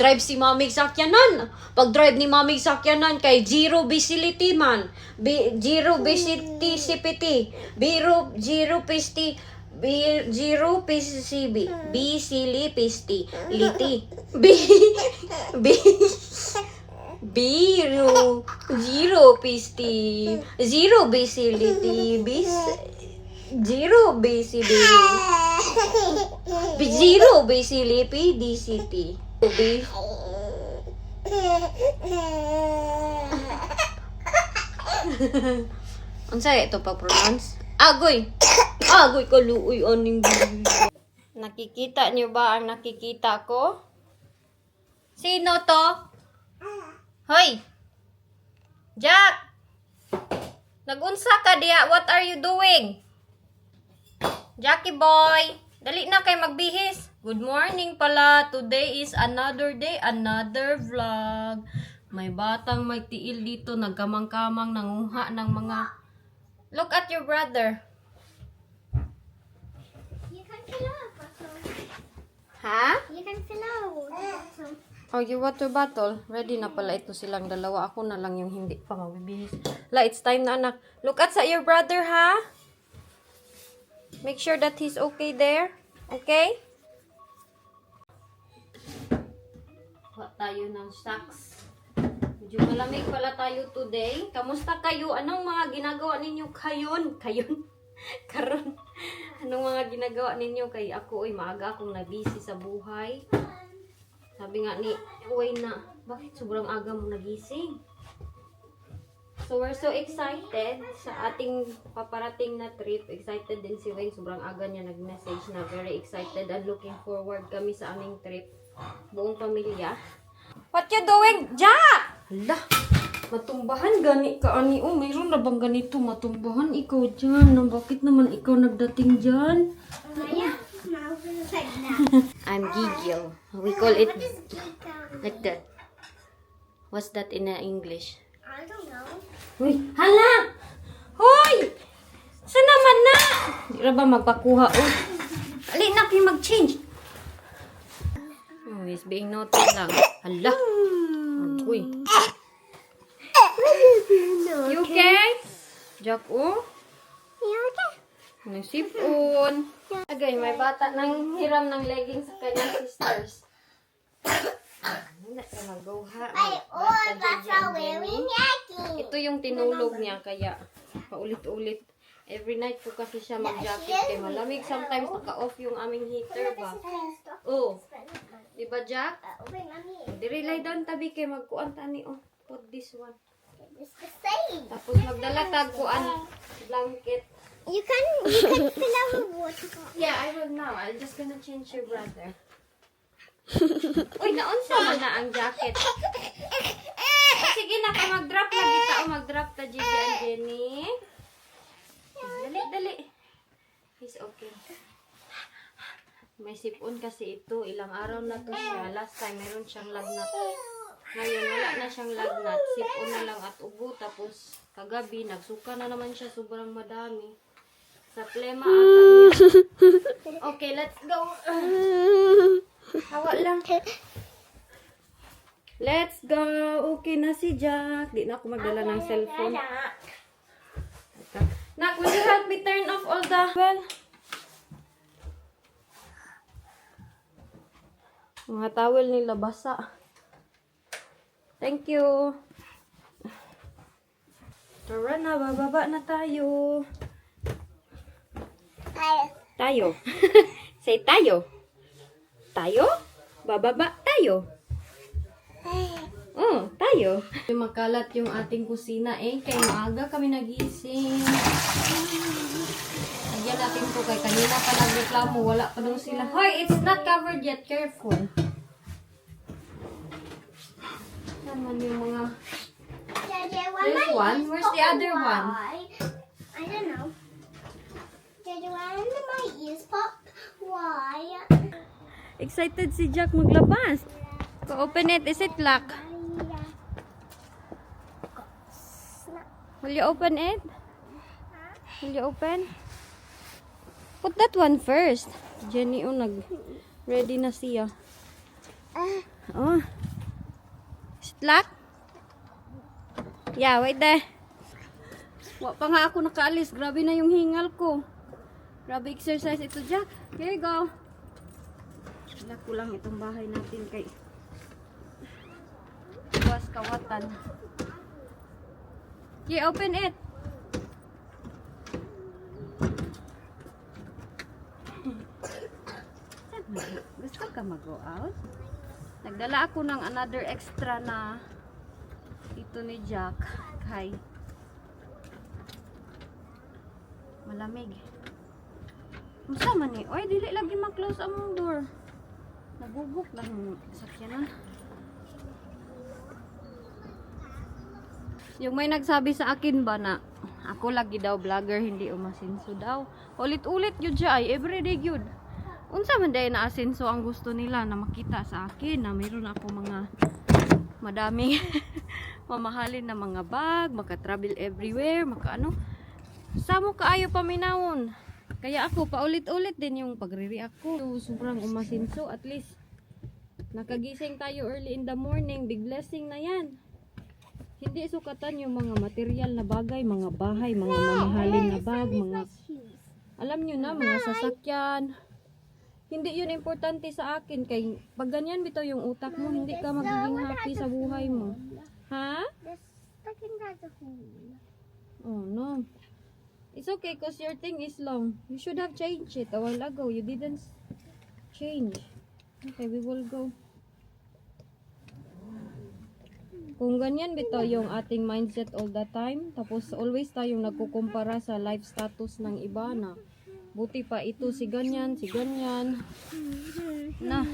Drive si Mami sakyanan. Pag drive ni Mami sakyanan kay zero visibility man. Zero visibility. Zero pisti. Zero PCB. Bisilipisti. Liti. Biro. Zero pisti. Zero visibility. Zero visibility. Zero visibility. DCT. Unsa ito pa-pronounce? Agoy! Agoy kaluoy aning bibi. Nakikita niyo ba ang nakikita ko? Sino to? Hoy! Jack! Nagunsa ka diya? What are you doing? Jackie boy! Dali na kay magbihis. Good morning pala. Today is another day, another vlog. May batang may tiil dito, nagkamang-kamang, nanguha ng mga... Look at your brother. You can fill up. Ha? You can fill up. Oh, your water bottle. Ready na pala ito silang dalawa. Ako na lang yung hindi pa magbibihis. La, it's time na anak. Look at sa your brother, ha? Make sure that he's okay there. Okay? Kuha tayo ng stocks. Medyo malamig pala tayo today. Kamusta kayo? Anong mga ginagawa ninyo kayon? Karon. Anong mga ginagawa ninyo? Kay ako, maaga akong na-busy sa buhay. Sabi nga ni Wayne na, bakit sobrang aga mo nagising? So, we're so excited sa ating paparating na trip. Excited din si Wayne. Sobrang aga niya nag-message na very excited and looking forward kami sa aming trip. Buong pamilya. What you doing? Jack! Hala, matumbahan gani ka, ani. Oh, mayroon na bang ganito? Matumbahan ikaw dyan. Bakit naman ikaw nagdating dyan? I'm giggle. We call it like that. What's that in English? I don't know. Uy, hala! Hoy! Saan naman na? Di ra ba magpakuha? Oh. Ali na kayo mag-change. Oh, he's being naughty lang. Hala! Uy. You okay? Jack, oh? You okay? Nagsipon. Agay, may bata nang hiram ng leggings sa kanyang sisters. Hindi ka mag-go-ha. That's how wearing yakking. Ito yung tinulog niya, kaya paulit-ulit. Every night po kasi siya mag-jacket kay malamig. Sometimes naka-off yung aming heater ba? Oh. Diba, Jack? Wait, mommy. Dire lay down tabi kay magkuan tani. Oh, put this one. It's the same. Tapos magdala tag kuan blanket. You can fill up with water. Yeah, I will now. I'm just gonna change your brother. Uy, naunsa man na ang jacket. Sige na ka mag-drop na kita o mag-drop ta Gigi and Jenny. Dali, dali. He's okay. May sipon kasi ito. Ilang araw na to siya. Last time, meron siyang lagnat. Ngayon, wala na siyang lagnat. Sipon na lang at ubo. Tapos, kagabi, nagsuka na naman siya. Sobrang madami. Sa plema ata niya. Okay, let's go. Hawa lang. Let's go. Okay na si Jack. Di na ako magdala ng cellphone. Nak, will you help me turn off all the... Well, mga towel nila basa. Thank you. Tara na, bababa na tayo. Tayo. Say tayo. Tayo? Bababa tayo. Oh, tayo. Makalat yung ating kusina kaya maaga kami nagising. Lagyan natin to kay kanina pa nagreklamo, wala pa daw sila. Hoy, it's not covered yet. Careful. Naman yung mga... There's one. Where's the other one? I don't know. Did you want my ears pop? Why? Excited si Jack maglabas. Open it. Is it locked? Will you open it? Will you open? Put that one first. Jenny, nag-ready na siya. Oh. Is it locked? Yeah, wait there. Wa pa nga ako nakaalis. Grabe na yung hingal ko. Grabe exercise ito, Jack. Here you go. Lock ko lang itong bahay natin kay buwas kawatan. Okay, open it. Gusto ka mag-go out? Nagdala ako ng another extra na ito ni Jack. Kay malamig. Musta man eh? Oy, dili lagi mag-close ang door. Nabubuk lang yung sakyanan. Yung may nagsabi sa akin ba na ako lagi daw vlogger, hindi umasinso daw. Ulit-ulit yun siya ay everyday yun. Unsa man dahil na asinso ang gusto nila na makita sa akin na mayroon ako mga madaming mamahalin na mga bag, maka-travel everywhere, maka-ano. Samo kaayo paminawon. Kaya ako paulit-ulit din yung pagre-react ko. So, sobrang umasinso. At least nakagising tayo early in the morning. Big blessing na yan. Hindi sukatan yung mga material na bagay, mga bahay, mga mamahalin na bag, mga alam nyo na, mga sasakyan. Hindi yun importante sa akin. Kay pag ganyan bitaw yung utak mo, hindi ka magiging happy sa buhay mo. Ha? Oh no. It's okay because your thing is long. You should have changed it a while ago. You didn't change. Okay, we will go. Kung ganyan bitaw yung ating mindset all the time, tapos always tayong nagkukumpara sa life status ng iba na buti pa ito si ganyan, na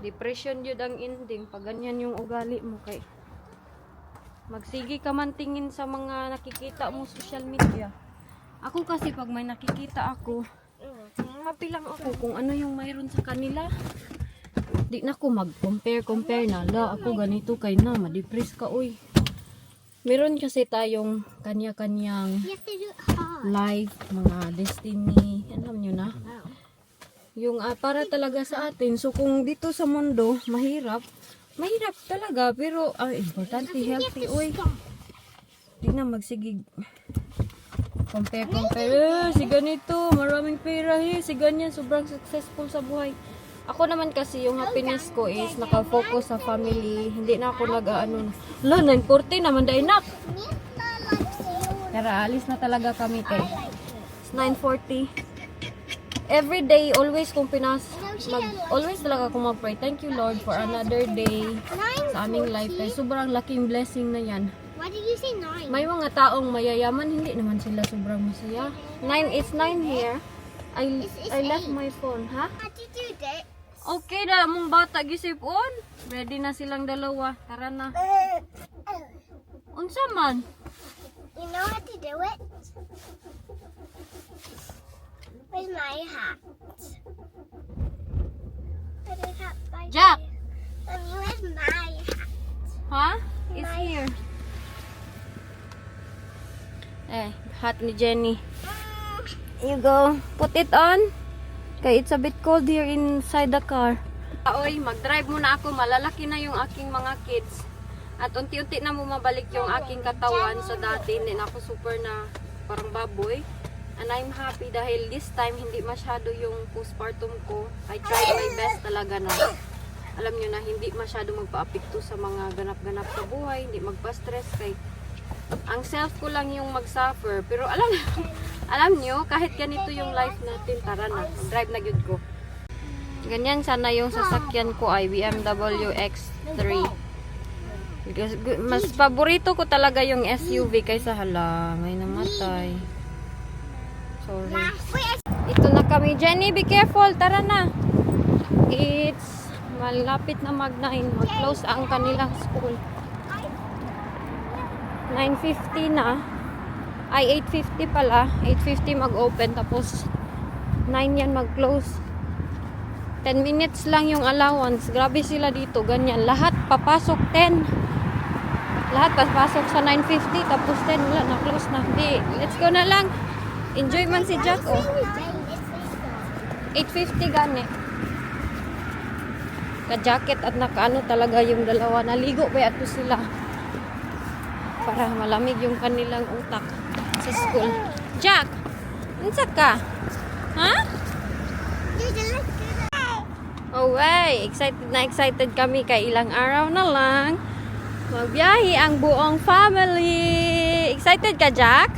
depression yun ang ending pag ganyan yung ugali mo. Kay magsige ka man tingin sa mga nakikita mo social media. Ako kasi pag may nakikita ako, happy lang ako kung ano yung mayroon sa kanila. Di na ako mag-compare na. La, ako ganito kay na, ma-depress ka, uy. Meron kasi tayong kanya-kanyang life, mga destiny. Alam nyo na? Yung para talaga sa atin. So, kung dito sa mundo, mahirap talaga. Pero, importante, healthy, uy. Di na magsigig. Compare. Si ganito, maraming pera, si ganyan, sobrang successful sa buhay. Ako naman kasi yung happiness ko is nakafocus sa family. Hindi na ako nag-ano. Lo, 9:40 naman dahil nak. Tara, alis na talaga kami kay. It's 9:40. Every day, always kung always talaga ako mag-pray. Thank you Lord for another day sa aming life. Kaya sobrang laking blessing na yan. Why did you say 9? May mga taong mayayaman, hindi naman sila sobrang masaya. 9, it's 9 here. I left my phone, ha? How did you do it? Okay na, mong bata gisipon. Ready na silang dalawa. Tara na. Unsa man? You know how to do it? Where's my hat? Where's my hat? Jack! Mommy, where's my hat? Ha? It's here. Hat ni Jenny. You go. Put it on. Okay, it's a bit cold here inside the car. Oy, mag-drive muna ako. Malalaki na yung aking mga kids. At unti-unti na bumabalik yung aking katawan sa dati. Hindi na ako super na parang baboy. And I'm happy dahil this time hindi masyado yung postpartum ko. I tried my best talaga na alam nyo na hindi masyado magpa-apekto sa mga ganap-ganap sa buhay. Hindi magpa-stress kay ang self ko lang yung mag-suffer. Pero alam nyo, kahit ganito yung life natin, tara na, drive na gyud ko. Ganyan sana yung sasakyan ko ay BMW X3. Because, mas paborito ko talaga yung SUV kaysa hala, may namatay. Sorry. Ito na kami. Jenny, be careful, tara na. It's malapit na mag-9. Mag-close ang kanilang school. 9:50 na. Ay, 8:50 pala. 8:50 mag-open. Tapos, 9 yan mag-close. 10 minutes lang yung allowance. Grabe sila dito. Ganyan. Lahat papasok 10. Lahat papasok sa 9:50. Tapos 10. Wala, na-close na. Di, let's go na lang. Enjoy man si Jack, oh. 8:50 gani. Naka-jacket at naka-ano talaga yung dalawa. Naligo ba ato sila? Para malamig yung kanilang utak sa school. Jack! Unsa ka? Ha? Oh, way! Excited kami kay ilang araw na lang. Magbiyahe ang buong family. Excited ka, Jack?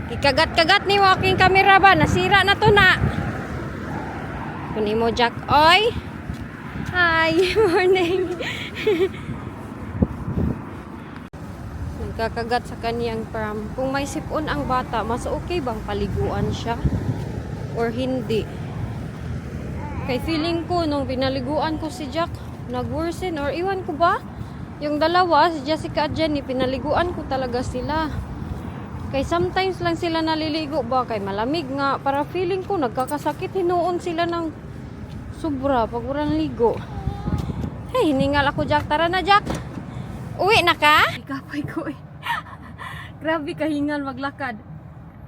Ikagat-kagat ni walking camera ba? Nasira na to na. Kunin mo, Jack. Oy! Hi! Morning! Nagkakagat sa kaniyang pram. Kung may sipon ang bata, mas okay bang paliguan siya? Or hindi? Kay feeling ko, nung pinaliguan ko si Jack, nag-worsen or iwan ko ba? Yung dalawa, si Jessica at Jenny, pinaliguan ko talaga sila. Kay sometimes lang sila naliligo ba? Kay malamig nga. Para feeling ko, nagkakasakit. Hinuon sila ng sobra pag walang ligo. Hey, hiningal ako, Jack. Tara na, Jack. Uwi na ka? Ikapay ko eh. Grabe kahingal maglakad.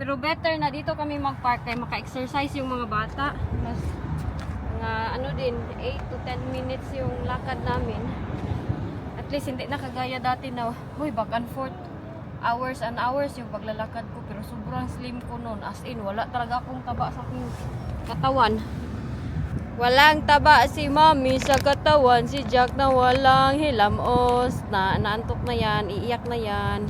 Pero better na dito kami mag-park kay maka-exercise yung mga bata. Mas ano din, 8 to 10 minutes yung lakad namin. At least hindi na kagaya dati na, back and forth, hours and hours yung paglalakad ko. Pero sobrang slim ko noon. As in, wala talaga akong taba sa aking katawan. Walang taba si mommy sa katawan. Si Jack na walang hilamos. Naantok na yan, iiyak na yan.